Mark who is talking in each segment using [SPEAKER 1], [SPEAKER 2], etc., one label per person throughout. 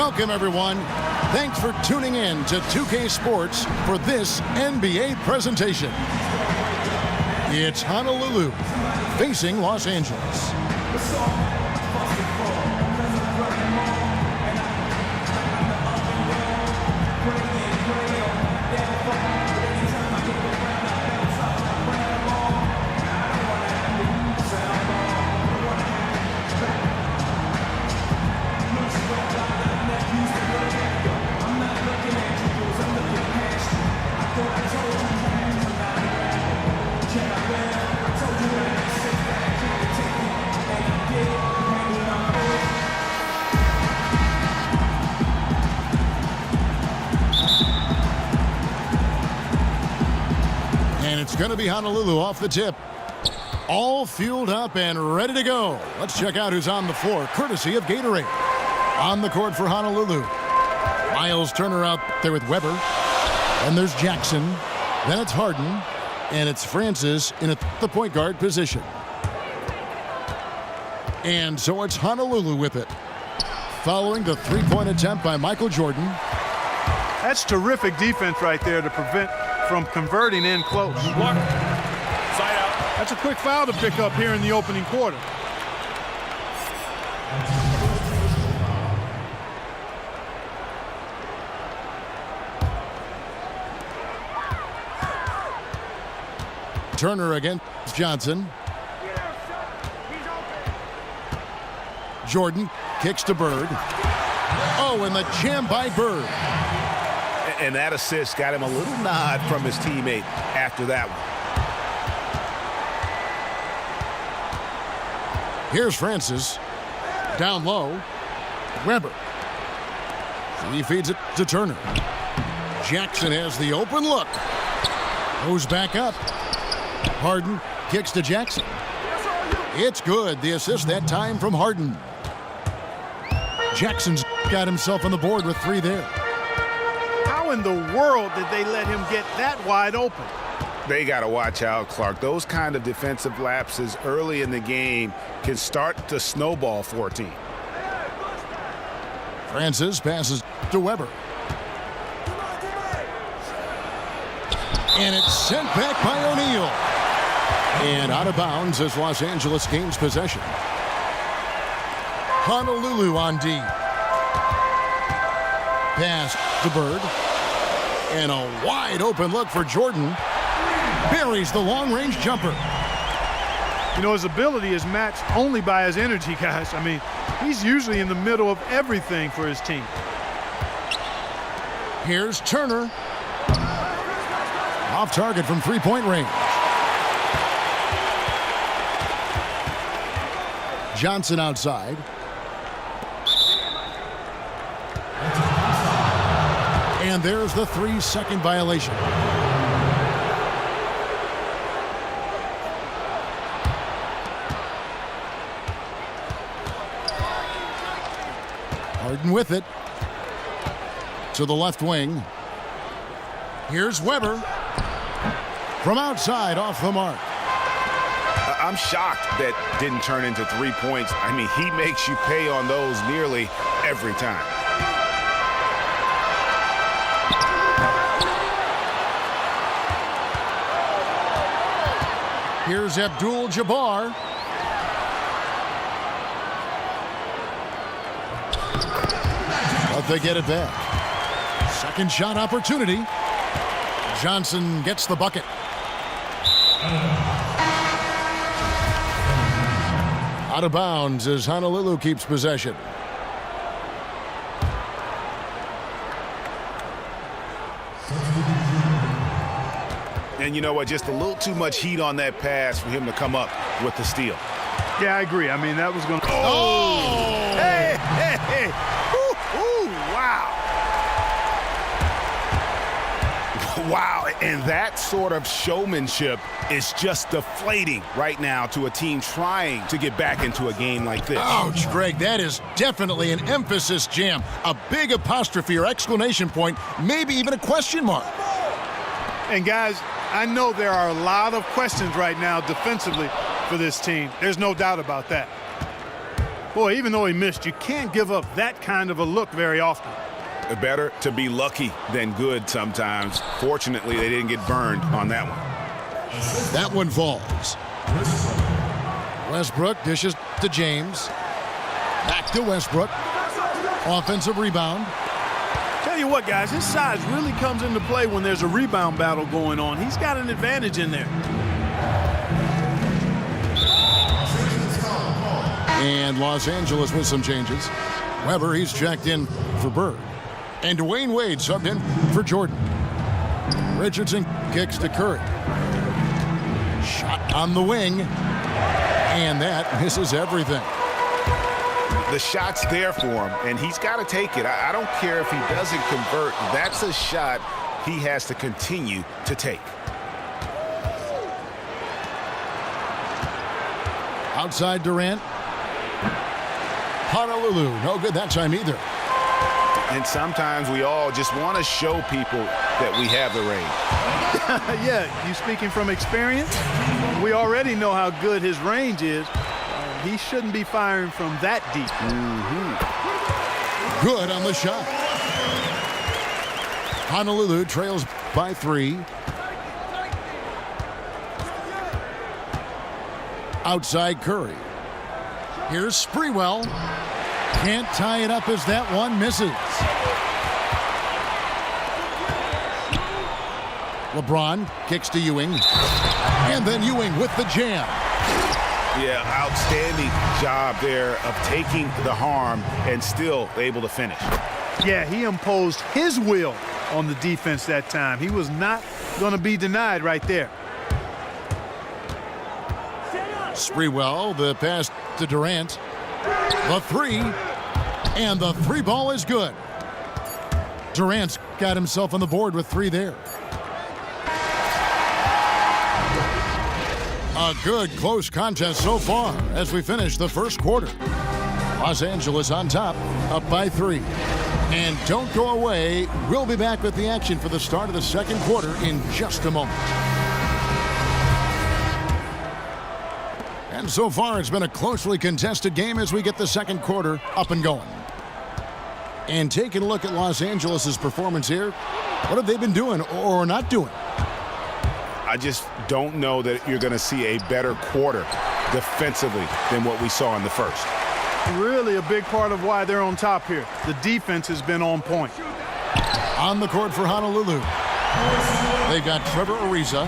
[SPEAKER 1] Welcome, everyone. Thanks for tuning in to 2K Sports for this NBA presentation. It's Honolulu facing Los Angeles. It's going to be Honolulu off the tip. All fueled up and ready to go. Let's check out who's on the floor, courtesy of Gatorade. On the court for Honolulu. Miles Turner out there with Weber. And there's Jackson. Then it's Harden. And it's Francis in the point guard position. And so it's Honolulu with it. Following the three-point attempt by Michael Jordan.
[SPEAKER 2] That's terrific defense right there to prevent from converting in close.
[SPEAKER 3] Side out.
[SPEAKER 2] That's a quick foul to pick up here in the opening quarter.
[SPEAKER 1] Turner against Johnson. Jordan kicks to Bird. Oh, and the jam by Bird.
[SPEAKER 3] And that assist got him a little nod from his teammate after that one.
[SPEAKER 1] Here's Francis. Down low. Weber. He feeds it to Turner. Jackson has the open look. Goes back up. Harden kicks to Jackson. It's good. The assist that time from Harden. Jackson's got himself on the board with 3 there.
[SPEAKER 2] How in the world did they let him get that wide open?
[SPEAKER 3] They got to watch out, Clark. Those kind of defensive lapses early in the game can start to snowball for a team.
[SPEAKER 1] Francis passes to Weber. And it's sent back by O'Neal. And out of bounds as Los Angeles gains possession. Honolulu on D. Pass to Bird. And a wide open look for Jordan. Buries the long-range jumper.
[SPEAKER 2] You know, his ability is matched only by his energy, guys. I mean, he's usually in the middle of everything for his team.
[SPEAKER 1] Here's Turner. Off target from three-point range. Johnson outside. And there's the 3-second violation. Harden with it. To the left wing. Here's Weber. From outside, off the mark.
[SPEAKER 3] I'm shocked that didn't turn into 3 points. I mean, he makes you pay on those nearly every time.
[SPEAKER 1] Here's Abdul-Jabbar. But they get it back. Second shot opportunity. Johnson gets the bucket. Out of bounds as Honolulu keeps possession.
[SPEAKER 3] And you know what? Just a little too much heat on that pass for him to come up with the steal.
[SPEAKER 2] Yeah, I agree. I mean, that was going to...
[SPEAKER 1] Oh!
[SPEAKER 3] Hey, hey, hey. Ooh, wow. Wow, and that sort of showmanship is just deflating right now to a team trying to get back into a game like this.
[SPEAKER 1] Ouch, Greg, that is definitely an emphasis jam. A big apostrophe or exclamation point, maybe even a question mark.
[SPEAKER 2] And guys, I know there are a lot of questions right now defensively for this team. There's no doubt about that. Boy, even though he missed, you can't give up that kind of a look very often.
[SPEAKER 3] Better to be lucky than good sometimes. Fortunately, they didn't get burned on that one.
[SPEAKER 1] That one falls. Westbrook dishes to James. Back to Westbrook. Offensive rebound.
[SPEAKER 2] Tell you what, guys, his size really comes into play when there's a rebound battle going on. He's got an advantage in there.
[SPEAKER 1] And Los Angeles with some changes. Weber, he's checked in for Bird. And Dwayne Wade subbed in for Jordan. Richardson kicks to Curry. Shot on the wing. And that misses everything.
[SPEAKER 3] The shot's there for him, and he's got to take it. I don't care if he doesn't convert. That's a shot he has to continue to take.
[SPEAKER 1] Outside Durant. Honolulu, no good that time either.
[SPEAKER 3] And sometimes we all just want to show people that we have the range.
[SPEAKER 2] Yeah, you speaking from experience? We already know how good his range is. He shouldn't be firing from that deep.
[SPEAKER 1] Good on the shot. Honolulu trails by 3. Outside Curry. Here's Sprewell. Can't tie it up as that one misses. LeBron kicks to Ewing. And then Ewing with the jam.
[SPEAKER 3] Yeah, outstanding job there of taking the harm and still able to finish.
[SPEAKER 2] Yeah, he imposed his will on the defense that time. He was not going to be denied right there.
[SPEAKER 1] Sprewell, the pass to Durant. The 3. And the 3 ball is good. Durant's got himself on the board with 3 there. A good close contest so far as we finish the first quarter. Los Angeles on top, up by 3. And don't go away. We'll be back with the action for the start of the second quarter in just a moment. And so far, it's been a closely contested game as we get the second quarter up and going. And taking a look at Los Angeles' performance here, what have they been doing or not doing?
[SPEAKER 3] I just don't know that you're going to see a better quarter defensively than what we saw in the first.
[SPEAKER 2] Really a big part of why they're on top here. The defense has been on point.
[SPEAKER 1] On the court for Honolulu. They've got Trevor Ariza.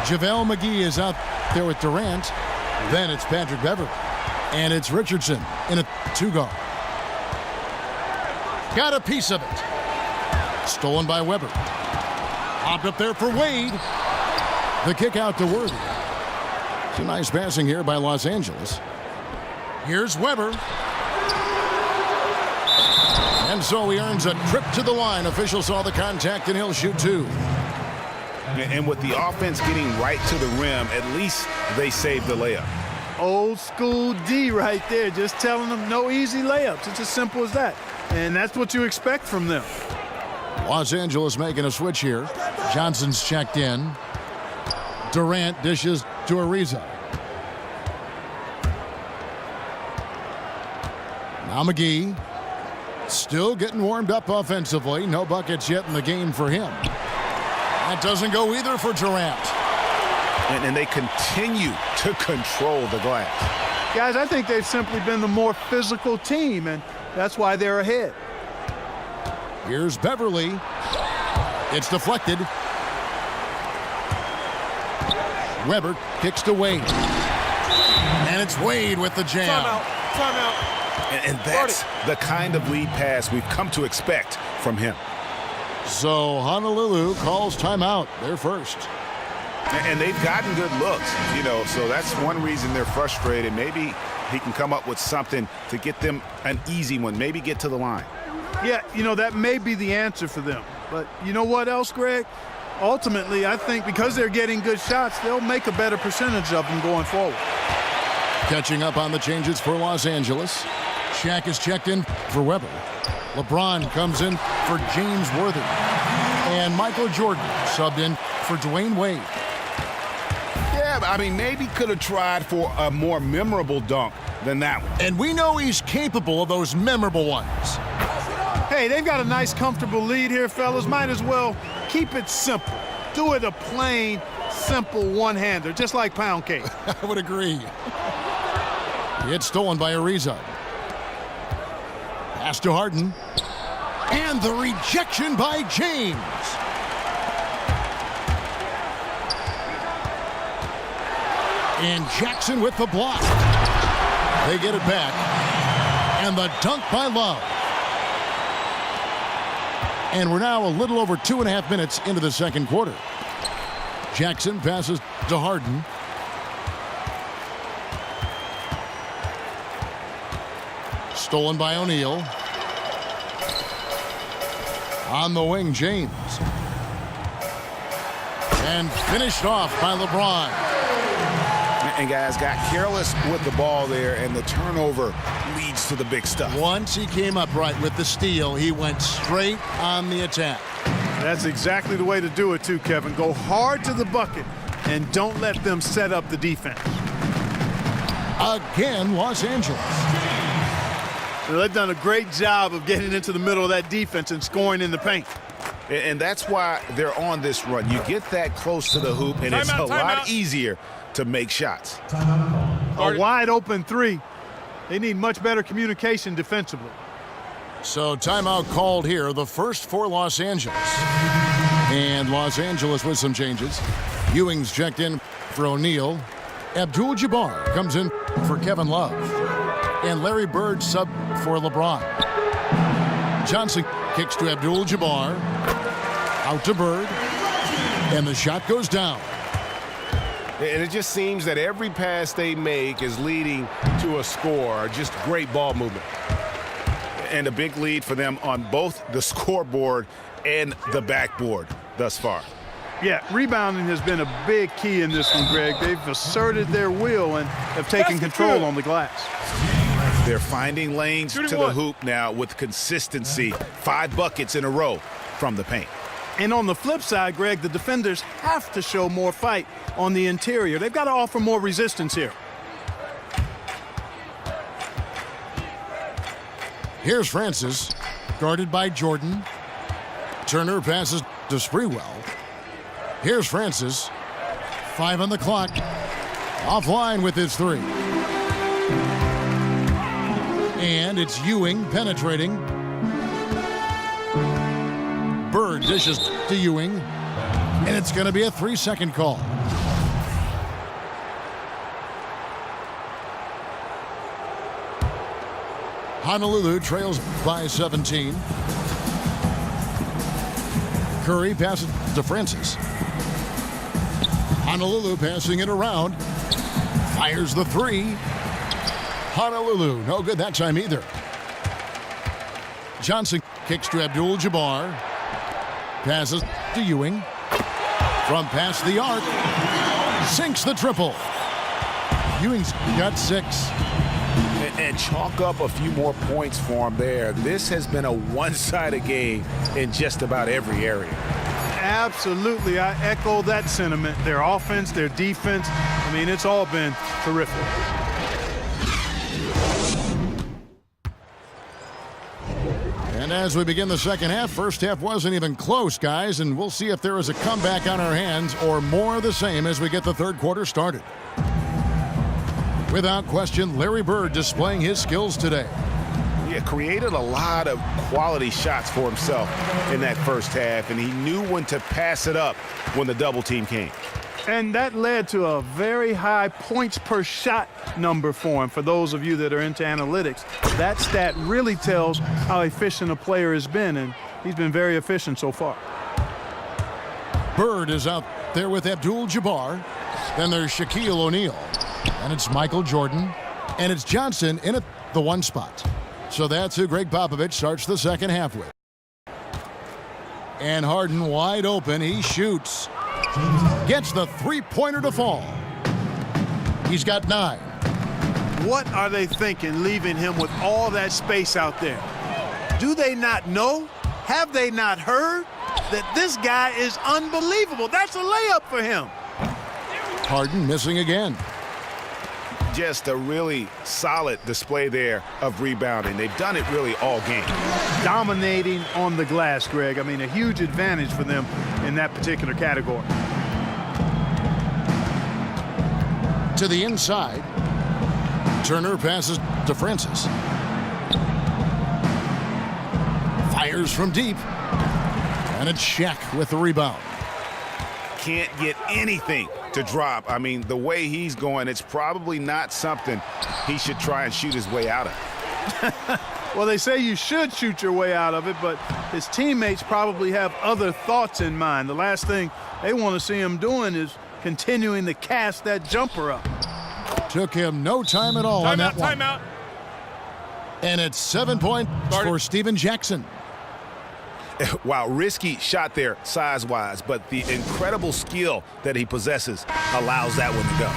[SPEAKER 1] JaVale McGee is out there with Durant. Then it's Patrick Beverley. And it's Richardson in a 2-guard. Got a piece of it. Stolen by Weber. Popped up there for Wade. The kick out to Worthy. Some nice passing here by Los Angeles. Here's Weber. And so he earns a trip to the line. Official saw the contact and he'll shoot 2.
[SPEAKER 3] And with the offense getting right to the rim, at least they saved the layup.
[SPEAKER 2] Old school D right there, just telling them no easy layups. It's as simple as that. And that's what you expect from them.
[SPEAKER 1] Los Angeles making a switch here. Johnson's checked in. Durant dishes to Ariza. Now McGee still getting warmed up offensively. No buckets yet in the game for him. That doesn't go either for Durant.
[SPEAKER 3] And they continue to control the glass.
[SPEAKER 2] Guys, I think they've simply been the more physical team, and that's why they're ahead.
[SPEAKER 1] Here's Beverley. It's deflected. Weber kicks to Wade. And it's Wade with the jam.
[SPEAKER 2] Timeout.
[SPEAKER 3] And that's the kind of lead pass we've come to expect from him.
[SPEAKER 1] So Honolulu calls timeout. They're first.
[SPEAKER 3] And they've gotten good looks, so that's one reason they're frustrated. Maybe he can come up with something to get them an easy one, maybe get to the line.
[SPEAKER 2] Yeah, that may be the answer for them. But you know what else, Greg? Ultimately, I think because they're getting good shots, they'll make a better percentage of them going forward.
[SPEAKER 1] Catching up on the changes for Los Angeles. Shaq is checked in for Weber. LeBron comes in for James Worthy. And Michael Jordan subbed in for Dwayne Wade.
[SPEAKER 3] Yeah, maybe could have tried for a more memorable dunk than that one.
[SPEAKER 1] And we know he's capable of those memorable ones.
[SPEAKER 2] Hey, they've got a nice, comfortable lead here, fellas. Might as well keep it simple. Do it a plain, simple one-hander, just like pound cake.
[SPEAKER 1] I would agree. It's stolen by Ariza. Pass to Harden. And the rejection by James. And Jackson with the block. They get it back. And the dunk by Love. And we're now a little over 2.5 minutes into the second quarter. Jackson passes to Harden. Stolen by O'Neal. On the wing, James. And finished off by LeBron.
[SPEAKER 3] And guys got careless with the ball there, and the turnover leads to the big stuff.
[SPEAKER 1] Once he came up right with the steal, he went straight on the attack.
[SPEAKER 2] That's exactly the way to do it, too, Kevin. Go hard to the bucket and don't let them set up the defense.
[SPEAKER 1] Again, Los Angeles.
[SPEAKER 2] Well, they've done a great job of getting into the middle of that defense and scoring in the paint.
[SPEAKER 3] And that's why they're on this run. You get that close to the hoop, and it's a lot easier to make shots.
[SPEAKER 2] A wide open three. They need much better communication defensively.
[SPEAKER 1] So timeout called here, the first for Los Angeles. And Los Angeles with some changes. Ewing's checked in for O'Neal. Abdul-Jabbar comes in for Kevin Love. And Larry Bird sub for LeBron. Johnson kicks to Abdul-Jabbar. Out to Bird. And the shot goes down.
[SPEAKER 4] And it just seems that every pass they make is leading to a score. Just great ball movement.
[SPEAKER 3] And a big lead for them on both the scoreboard and the backboard thus far.
[SPEAKER 2] Yeah, rebounding has been a big key in this one, Greg. They've asserted their will and have taken control on the glass.
[SPEAKER 3] They're finding lanes to the hoop now with consistency. 5 buckets in a row from the paint.
[SPEAKER 2] And on the flip side, Greg, the defenders have to show more fight on the interior. They've got to offer more resistance here.
[SPEAKER 1] Here's Francis, guarded by Jordan. Turner passes to Sprewell. Here's Francis. 5 on the clock. Offline with his 3. And it's Ewing penetrating. Bird dishes to Ewing. And it's going to be a 3-second call. Honolulu trails by 17. Curry passes to Francis. Honolulu passing it around. Fires the 3. Honolulu, no good that time either. Johnson kicks to Abdul-Jabbar. Passes to Ewing. From past the arc. Sinks the triple. Ewing's got 6.
[SPEAKER 3] And chalk up a few more points for him there. This has been a one-sided game in just about every area.
[SPEAKER 2] Absolutely, I echo that sentiment. Their offense, their defense, I mean, it's all been terrific.
[SPEAKER 1] And as we begin the second half, first half wasn't even close, guys, and we'll see if there is a comeback on our hands or more of the same as we get the third quarter started. Without question, Larry Bird displaying his skills today.
[SPEAKER 3] Yeah, created a lot of quality shots for himself in that first half, and he knew when to pass it up when the double team came.
[SPEAKER 2] And that led to a very high points per shot number for him. For those of you that are into analytics, that stat really tells how efficient a player has been, and he's been very efficient so far.
[SPEAKER 1] Bird is out there with Abdul-Jabbar. Then there's Shaquille O'Neal. And it's Michael Jordan. And it's Johnson in at the 1 spot. So that's who Greg Popovich starts the second half with. And Harden wide open. He shoots. Gets the 3-pointer to fall. He's got 9.
[SPEAKER 2] What are they thinking leaving him with all that space out there? Do they not know? Have they not heard that this guy is unbelievable? That's a layup for him.
[SPEAKER 1] Harden missing again.
[SPEAKER 3] just a really solid display there of rebounding. They've done it really all game.
[SPEAKER 2] Dominating on the glass, Greg. I mean, a huge advantage for them in that particular category.
[SPEAKER 1] To the inside. Turner passes to Francis. Fires from deep. And it's Shaq with the rebound.
[SPEAKER 3] Can't get anything to drop. I mean, the way he's going, it's probably not something he should try and shoot his way out of.
[SPEAKER 2] Well, they say you should shoot your way out of it, but his teammates probably have other thoughts in mind. The last thing they want to see him doing is continuing to cast that jumper up.
[SPEAKER 1] Took him no time at all on that one.
[SPEAKER 5] Timeout.
[SPEAKER 1] And it's 7 points for Steven Jackson.
[SPEAKER 3] Wow, risky shot there size-wise, but the incredible skill that he possesses allows that one to go.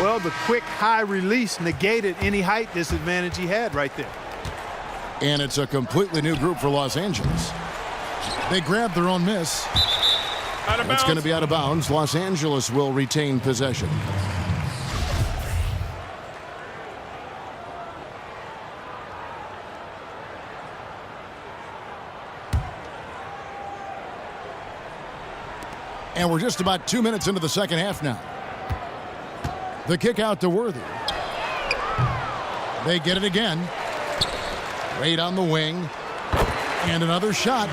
[SPEAKER 2] Well, the quick high release negated any height disadvantage he had right there.
[SPEAKER 1] And it's a completely new group for Los Angeles. They grab their own miss.
[SPEAKER 5] Out of bounds.
[SPEAKER 1] It's going to be out of bounds. Los Angeles will retain possession. And we're just about 2 minutes into the second half now. The kick out to Worthy. They get it again. Wade on the wing. And another shot.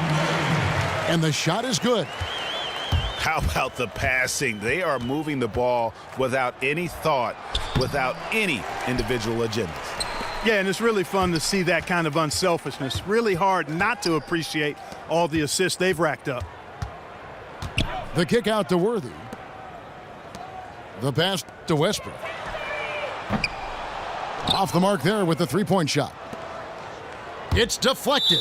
[SPEAKER 1] And the shot is good.
[SPEAKER 3] How about the passing? They are moving the ball without any thought, without any individual agendas.
[SPEAKER 2] Yeah, and it's really fun to see that kind of unselfishness. Really hard not to appreciate all the assists they've racked up.
[SPEAKER 1] The kick out to Worthy. The pass to Westbrook. Off the mark there with the three-point shot. It's deflected.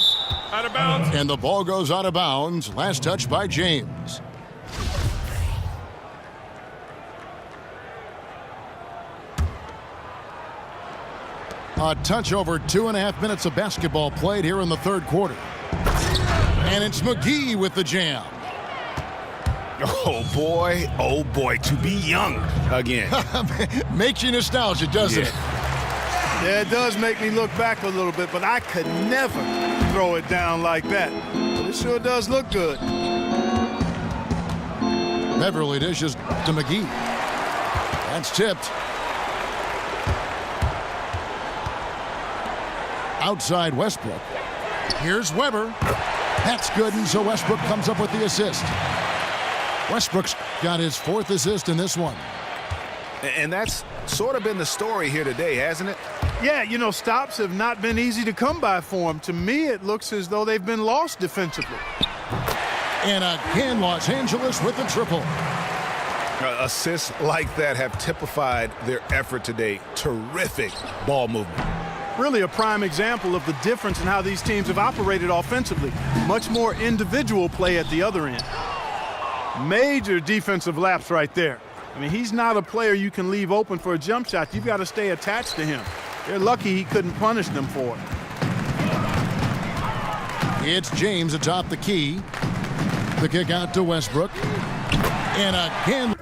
[SPEAKER 5] Out of bounds.
[SPEAKER 1] And the ball goes out of bounds. Last touch by James. A touch over 2.5 minutes of basketball played here in the third quarter. And it's McGee with the jam.
[SPEAKER 3] Oh boy, to be young again.
[SPEAKER 1] Makes you nostalgic, doesn't it?
[SPEAKER 2] Yeah, it does make me look back a little bit, but I could never throw it down like that. But it sure does look good.
[SPEAKER 1] Beverly dishes to McGee. That's tipped. Outside Westbrook. Here's Weber. That's good, and so Westbrook comes up with the assist. Westbrook's got his fourth assist in this one.
[SPEAKER 3] And that's sort of been the story here today, hasn't it?
[SPEAKER 2] Yeah, you know, stops have not been easy to come by for him. To me, it looks as though they've been lost defensively.
[SPEAKER 1] And again, Los Angeles with the triple.
[SPEAKER 3] Assists like that have typified their effort today. Terrific ball movement.
[SPEAKER 2] Really a prime example of the difference in how these teams have operated offensively. Much more individual play at the other end. Major defensive lapse right there. I mean, he's not a player you can leave open for a jump shot. You've got to stay attached to him. They're lucky he couldn't punish them for it.
[SPEAKER 1] It's James atop the key. The kick out to Westbrook. And again.